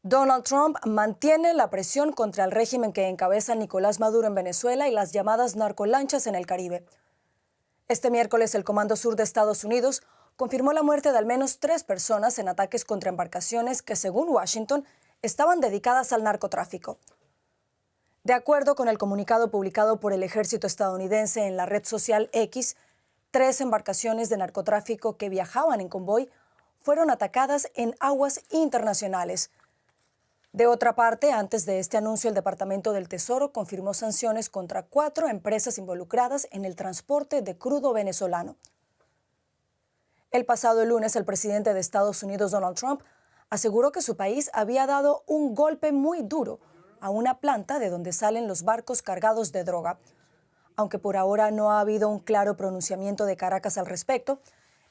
Donald Trump mantiene la presión contra el régimen que encabeza Nicolás Maduro en Venezuela y las llamadas narcolanchas en el Caribe. Este miércoles, el Comando Sur de Estados Unidos confirmó la muerte de al menos 3 personas en ataques contra embarcaciones que, según Washington, estaban dedicadas al narcotráfico. De acuerdo con el comunicado publicado por el ejército estadounidense en la red social X, 3 embarcaciones de narcotráfico que viajaban en convoy fueron atacadas en aguas internacionales. De otra parte, antes de este anuncio, el Departamento del Tesoro confirmó sanciones contra 4 empresas involucradas en el transporte de crudo venezolano. El pasado lunes, el presidente de Estados Unidos, Donald Trump, aseguró que su país había dado un golpe muy duro a una planta de donde salen los barcos cargados de droga. Aunque por ahora no ha habido un claro pronunciamiento de Caracas al respecto,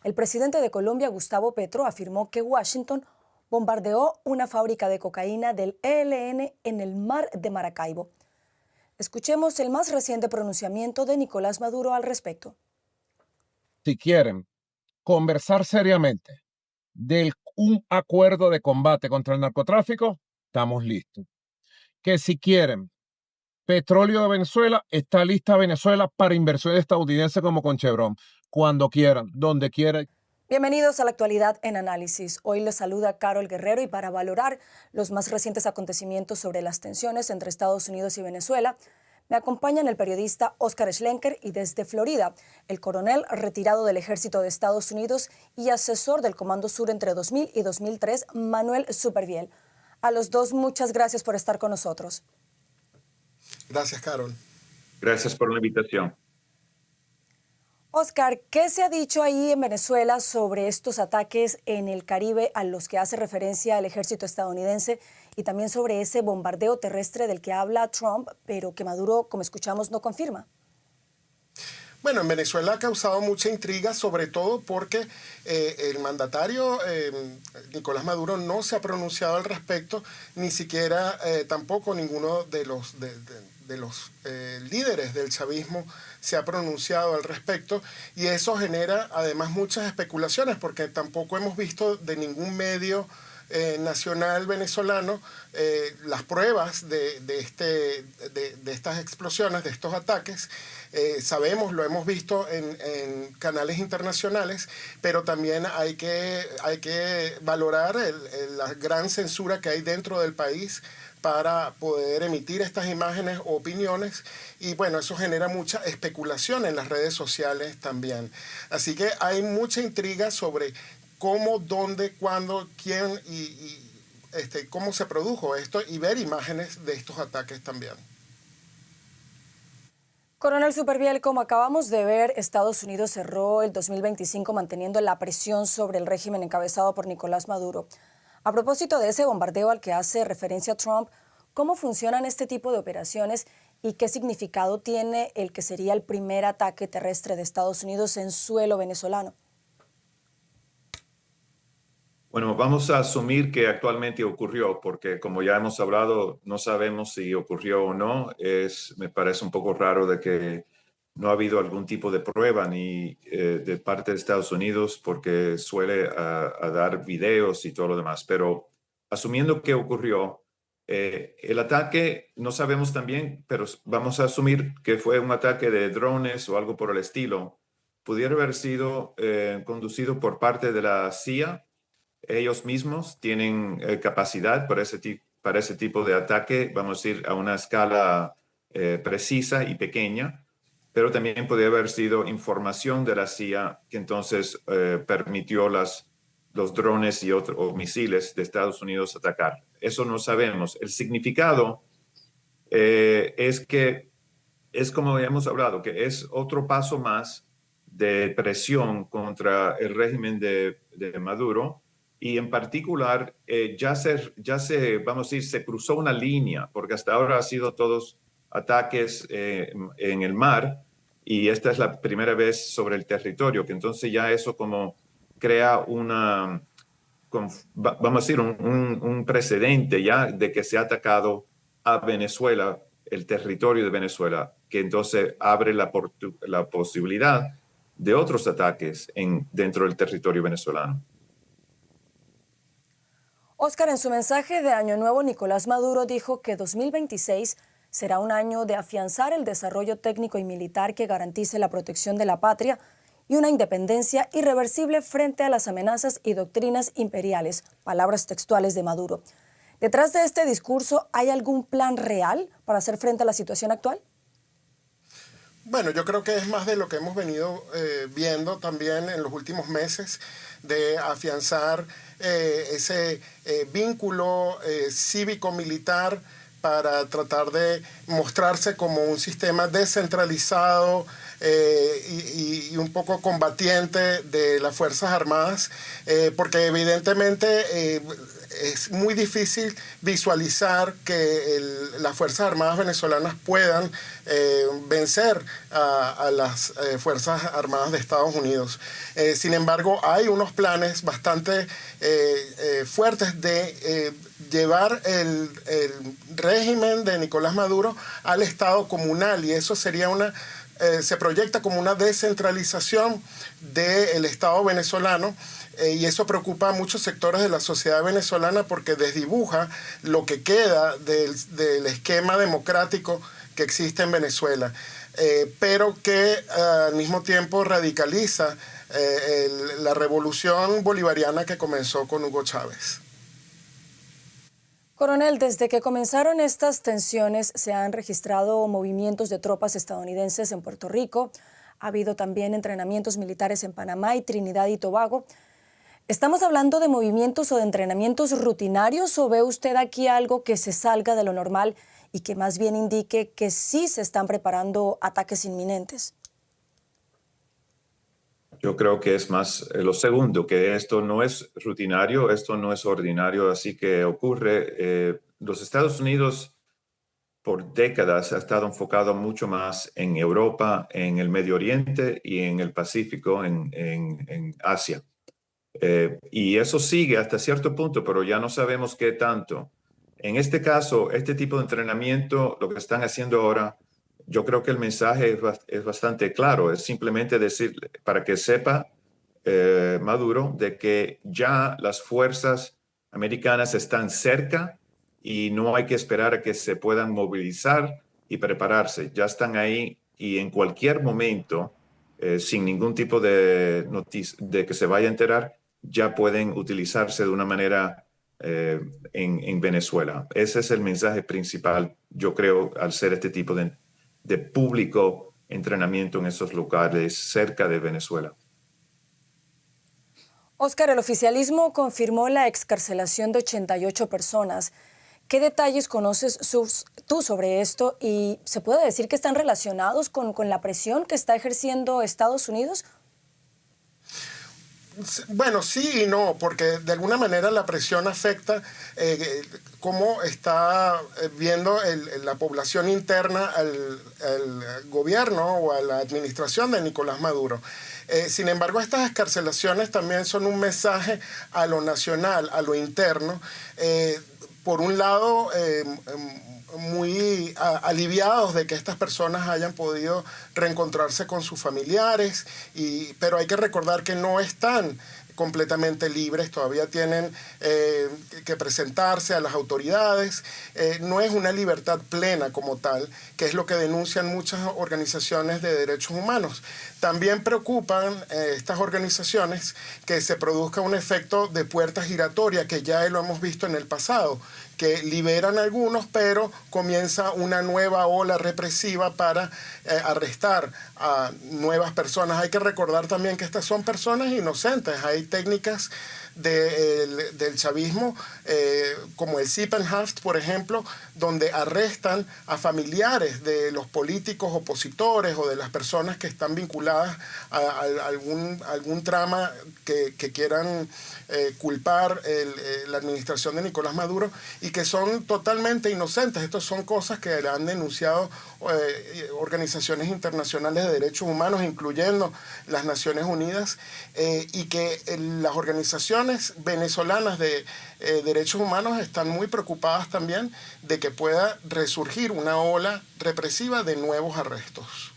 el presidente de Colombia, Gustavo Petro, afirmó que Washington bombardeó una fábrica de cocaína del ELN en el mar de Maracaibo. Escuchemos el más reciente pronunciamiento de Nicolás Maduro al respecto. Si quieren conversar seriamente de un acuerdo de combate contra el narcotráfico, estamos listos. Que si quieren petróleo de Venezuela, está lista Venezuela para inversión estadounidense como con Chevron, cuando quieran, donde quieran. Bienvenidos a la actualidad en análisis. Hoy les saluda Carol Guerrero y para valorar los más recientes acontecimientos sobre las tensiones entre Estados Unidos y Venezuela, me acompañan el periodista Oscar Schlenker y desde Florida, el coronel retirado del Ejército de Estados Unidos y asesor del Comando Sur entre 2000 y 2003, Manuel Superviel. A los dos, muchas gracias por estar con nosotros. Gracias, Carol. Gracias por la invitación. Oscar, ¿qué se ha dicho ahí en Venezuela sobre estos ataques en el Caribe a los que hace referencia el ejército estadounidense y también sobre ese bombardeo terrestre del que habla Trump, pero que Maduro, como escuchamos, no confirma? Bueno, en Venezuela ha causado mucha intriga, sobre todo porque el mandatario Nicolás Maduro no se ha pronunciado al respecto, ni siquiera tampoco ninguno de los líderes del chavismo se ha pronunciado al respecto, y eso genera además muchas especulaciones porque tampoco hemos visto de ningún medio nacional venezolano las pruebas de estas explosiones, de estos ataques. Sabemos, lo hemos visto en canales internacionales, pero también hay que valorar la gran censura que hay dentro del país para poder emitir estas imágenes o opiniones, y bueno, eso genera mucha especulación en las redes sociales también. Así que hay mucha intriga sobre cómo, dónde, cuándo, quién y cómo se produjo esto, y ver imágenes de estos ataques también. Coronel Superviel, como acabamos de ver, Estados Unidos cerró el 2025 manteniendo la presión sobre el régimen encabezado por Nicolás Maduro. A propósito de ese bombardeo al que hace referencia Trump, ¿cómo funcionan este tipo de operaciones y qué significado tiene el que sería el primer ataque terrestre de Estados Unidos en suelo venezolano? Bueno, vamos a asumir que actualmente ocurrió, porque como ya hemos hablado, no sabemos si ocurrió o no. Me parece un poco raro de que no ha habido algún tipo de prueba ni de parte de Estados Unidos, porque suele a dar videos y todo lo demás. Pero asumiendo que ocurrió, el ataque no sabemos también, pero vamos a asumir que fue un ataque de drones o algo por el estilo. Pudiera haber sido conducido por parte de la CIA. Ellos mismos tienen capacidad para ese tipo de ataque, vamos a ir a una escala precisa y pequeña, pero también podría haber sido información de la CIA que entonces permitió los drones o misiles de Estados Unidos atacar. Eso no sabemos. El significado es que es como hemos hablado, que es otro paso más de presión contra el régimen de Maduro. Y en particular, vamos a decir, se cruzó una línea, porque hasta ahora ha sido todos ataques en el mar, y esta es la primera vez sobre el territorio, que entonces ya eso como crea vamos a decir, un precedente ya de que se ha atacado a Venezuela, el territorio de Venezuela, que entonces abre la posibilidad de otros ataques dentro del territorio venezolano. Óscar, en su mensaje de Año Nuevo, Nicolás Maduro dijo que 2026 será un año de afianzar el desarrollo técnico y militar que garantice la protección de la patria y una independencia irreversible frente a las amenazas y doctrinas imperiales, palabras textuales de Maduro. ¿Detrás de este discurso hay algún plan real para hacer frente a la situación actual? Bueno, yo creo que es más de lo que hemos venido viendo también en los últimos meses, de afianzar ese vínculo cívico-militar para tratar de mostrarse como un sistema descentralizado y un poco combatiente de las Fuerzas Armadas, porque evidentemente es muy difícil visualizar que las Fuerzas Armadas venezolanas puedan vencer a las Fuerzas Armadas de Estados Unidos. Sin embargo, hay unos planes bastante fuertes de llevar el régimen de Nicolás Maduro al Estado comunal, y eso sería se proyecta como una descentralización del Estado venezolano. Y eso preocupa a muchos sectores de la sociedad venezolana porque desdibuja lo que queda del esquema democrático que existe en Venezuela, pero que al mismo tiempo radicaliza la revolución bolivariana que comenzó con Hugo Chávez. Coronel, desde que comenzaron estas tensiones se han registrado movimientos de tropas estadounidenses en Puerto Rico. Ha habido también entrenamientos militares en Panamá y Trinidad y Tobago. ¿Estamos hablando de movimientos o de entrenamientos rutinarios o ve usted aquí algo que se salga de lo normal y que más bien indique que sí se están preparando ataques inminentes? Yo creo que es más lo segundo, que esto no es rutinario, esto no es ordinario, así que ocurre. Los Estados Unidos por décadas ha estado enfocado mucho más en Europa, en el Medio Oriente y en el Pacífico, en Asia. Y eso sigue hasta cierto punto, pero ya no sabemos qué tanto. En este caso, este tipo de entrenamiento, lo que están haciendo ahora, yo creo que el mensaje es bastante claro. Es simplemente decir, para que sepa Maduro, de que ya las fuerzas americanas están cerca y no hay que esperar a que se puedan movilizar y prepararse. Ya están ahí y en cualquier momento, sin ningún tipo de noticia de que se vaya a enterar, ya pueden utilizarse de una manera en Venezuela. Ese es el mensaje principal, yo creo, al ser este tipo de público entrenamiento en esos lugares cerca de Venezuela. Óscar, el oficialismo confirmó la excarcelación de 88 personas. ¿Qué detalles conoces tú sobre esto? ¿Y se puede decir que están relacionados con la presión que está ejerciendo Estados Unidos? Bueno, sí y no, porque de alguna manera la presión afecta cómo está viendo la población interna al gobierno o a la administración de Nicolás Maduro. Sin embargo, estas excarcelaciones también son un mensaje a lo nacional, a lo interno. Por un lado, muy aliviados de que estas personas hayan podido reencontrarse con sus familiares, pero hay que recordar que no están completamente libres, todavía tienen que presentarse a las autoridades, no es una libertad plena como tal, que es lo que denuncian muchas organizaciones de derechos humanos. También preocupan estas organizaciones que se produzca un efecto de puerta giratoria, que ya lo hemos visto en el pasado, que liberan a algunos, pero comienza una nueva ola represiva para arrestar a nuevas personas. Hay que recordar también que estas son personas inocentes. Hay técnicas del chavismo, como el Sippenhaft, por ejemplo, donde arrestan a familiares de los políticos opositores o de las personas que están vinculadas a algún trama que quieran culpar la administración de Nicolás Maduro, y que son totalmente inocentes. Estas son cosas que han denunciado organizaciones internacionales de derechos humanos, incluyendo las Naciones Unidas, y que las organizaciones venezolanas de derechos humanos están muy preocupadas también de que pueda resurgir una ola represiva de nuevos arrestos.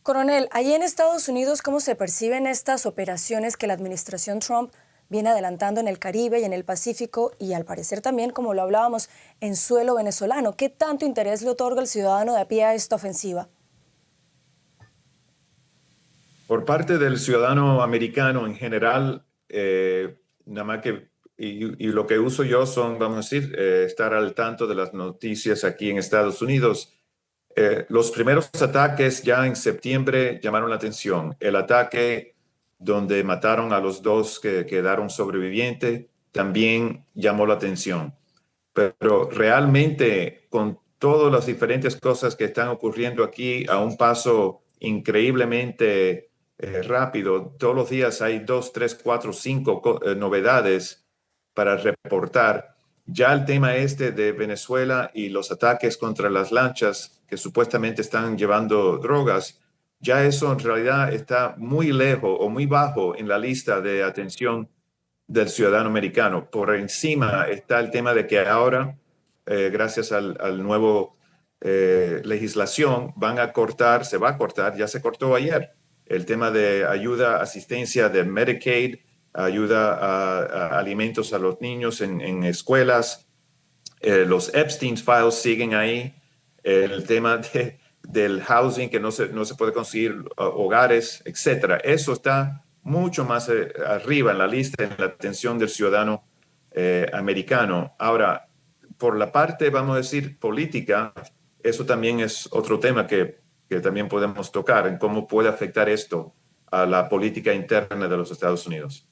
Coronel, allí en Estados Unidos, ¿cómo se perciben estas operaciones que la administración Trump viene adelantando en el Caribe y en el Pacífico y al parecer también, como lo hablábamos, en suelo venezolano. ¿Qué tanto interés le otorga el ciudadano de a pie a esta ofensiva? Por parte del ciudadano americano en general, nada más que, y lo que uso yo son, vamos a decir, estar al tanto de las noticias aquí en Estados Unidos. Los primeros ataques ya en septiembre llamaron la atención. El ataque donde mataron a los dos que quedaron sobrevivientes también llamó la atención. Pero realmente con todas las diferentes cosas que están ocurriendo aquí a un paso increíblemente rápido, todos los días hay 2, 3, 4, 5 novedades para reportar. Ya el tema este de Venezuela y los ataques contra las lanchas que supuestamente están llevando drogas, ya eso en realidad está muy lejos o muy bajo en la lista de atención del ciudadano americano. Por encima está el tema de que ahora, gracias al nuevo legislación, se va a cortar, ya se cortó ayer, el tema de ayuda, asistencia de Medicaid, ayuda a alimentos a los niños en escuelas. Los Epstein Files siguen ahí. El tema del housing, que no se puede conseguir hogares, etcétera. Eso está mucho más arriba en la lista, en la atención del ciudadano americano. Ahora, por la parte, vamos a decir, política, eso también es otro tema que también podemos tocar, en cómo puede afectar esto a la política interna de los Estados Unidos.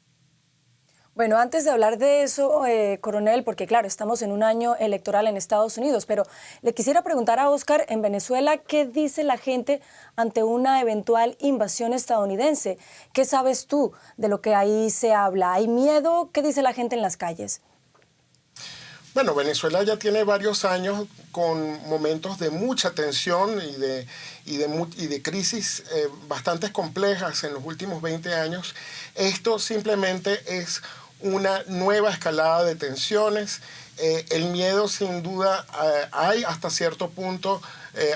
Bueno, antes de hablar de eso, coronel, porque claro, estamos en un año electoral en Estados Unidos, pero le quisiera preguntar a Oscar, en Venezuela, ¿qué dice la gente ante una eventual invasión estadounidense? ¿Qué sabes tú de lo que ahí se habla? ¿Hay miedo? ¿Qué dice la gente en las calles? Bueno, Venezuela ya tiene varios años con momentos de mucha tensión y de crisis bastante complejas en los últimos 20 años. Esto simplemente es una nueva escalada de tensiones. El miedo sin duda hay hasta cierto punto,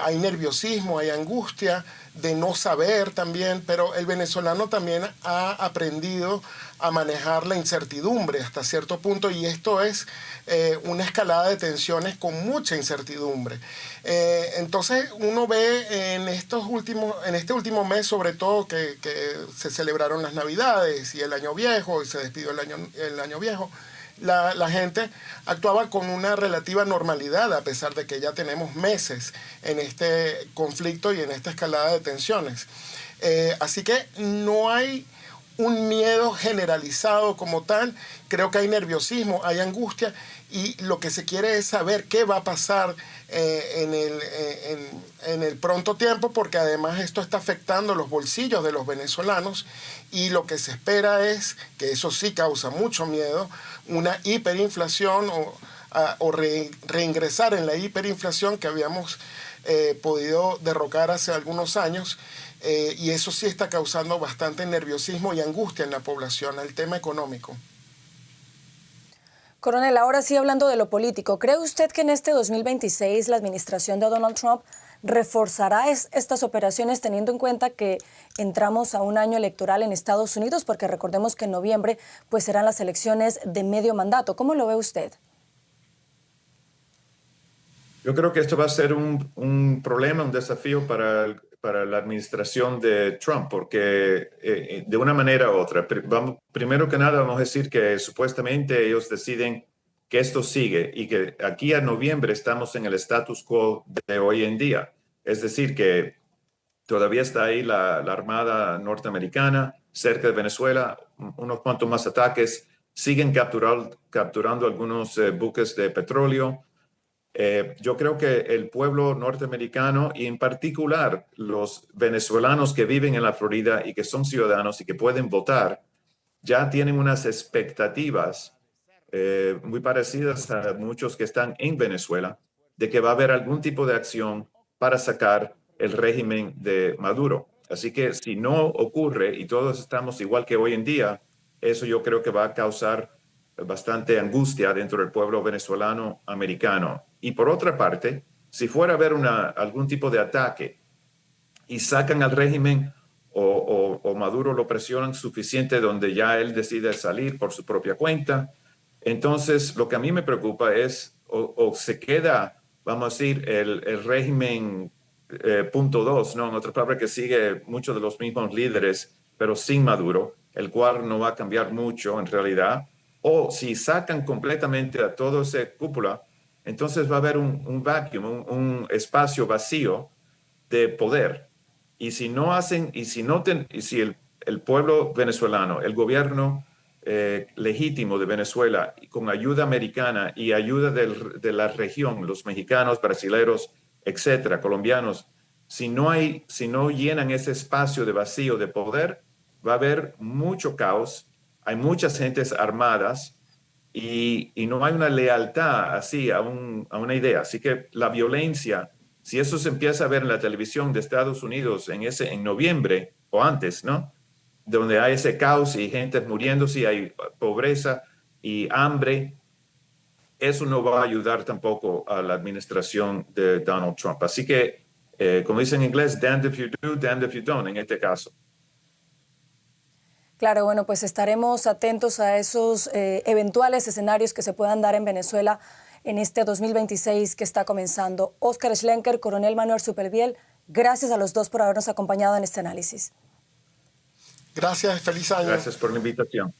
hay nerviosismo, hay angustia de no saber también, pero el venezolano también ha aprendido a manejar la incertidumbre hasta cierto punto y esto es una escalada de tensiones con mucha incertidumbre. Entonces uno ve en este último mes sobre todo que se celebraron las Navidades y el Año Viejo y se despidió el año Viejo. La gente actuaba con una relativa normalidad a pesar de que ya tenemos meses en este conflicto y en esta escalada de tensiones. Así que no hay un miedo generalizado como tal, creo que hay nerviosismo, hay angustia y lo que se quiere es saber qué va a pasar en el pronto tiempo, porque además esto está afectando los bolsillos de los venezolanos y lo que se espera es, que eso sí causa mucho miedo, una hiperinflación o reingresar en la hiperinflación que habíamos podido derrocar hace algunos años. Y eso sí está causando bastante nerviosismo y angustia en la población, el tema económico. Coronel, ahora sí hablando de lo político, ¿cree usted que en este 2026 la administración de Donald Trump reforzará estas operaciones teniendo en cuenta que entramos a un año electoral en Estados Unidos? Porque recordemos que en noviembre pues serán las elecciones de medio mandato. ¿Cómo lo ve usted? Yo creo que esto va a ser un problema, un desafío para la administración de Trump, porque de una manera u otra, primero que nada vamos a decir que supuestamente ellos deciden que esto sigue y que aquí a noviembre estamos en el status quo de hoy en día. Es decir, que todavía está ahí la Armada norteamericana cerca de Venezuela, unos cuantos más ataques, siguen capturando algunos buques de petróleo. Yo creo que el pueblo norteamericano y en particular los venezolanos que viven en la Florida y que son ciudadanos y que pueden votar, ya tienen unas expectativas muy parecidas a muchos que están en Venezuela, de que va a haber algún tipo de acción para sacar el régimen de Maduro. Así que si no ocurre y todos estamos igual que hoy en día, eso yo creo que va a causar bastante angustia dentro del pueblo venezolano americano. Y por otra parte, si fuera a haber algún tipo de ataque y sacan al régimen o Maduro lo presionan suficiente donde ya él decide salir por su propia cuenta. Entonces, lo que a mí me preocupa es o se queda, vamos a decir, el régimen punto 2, ¿no? En otras palabras, que sigue muchos de los mismos líderes, pero sin Maduro, el cual no va a cambiar mucho en realidad. O si sacan completamente a toda esa cúpula, entonces va a haber un vacuum, un espacio vacío de poder. Y si no hacen, y si el pueblo venezolano, el gobierno legítimo de Venezuela, con ayuda americana y ayuda de la región, los mexicanos, brasileños, etcétera, colombianos, si no llenan ese espacio de vacío de poder, va a haber mucho caos, hay muchas gentes armadas y no hay una lealtad así a una idea. Así que la violencia, si eso se empieza a ver en la televisión de Estados Unidos en noviembre o antes, ¿no? Donde hay ese caos y gente muriéndose, hay pobreza y hambre, eso no va a ayudar tampoco a la administración de Donald Trump. Así que, como dicen en inglés, damned if you do, damned if you don't, en este caso. Claro, bueno, pues estaremos atentos a esos eventuales escenarios que se puedan dar en Venezuela en este 2026 que está comenzando. Óscar Schlenker, coronel Manuel Superviel, gracias a los dos por habernos acompañado en este análisis. Gracias, feliz año. Gracias por la invitación.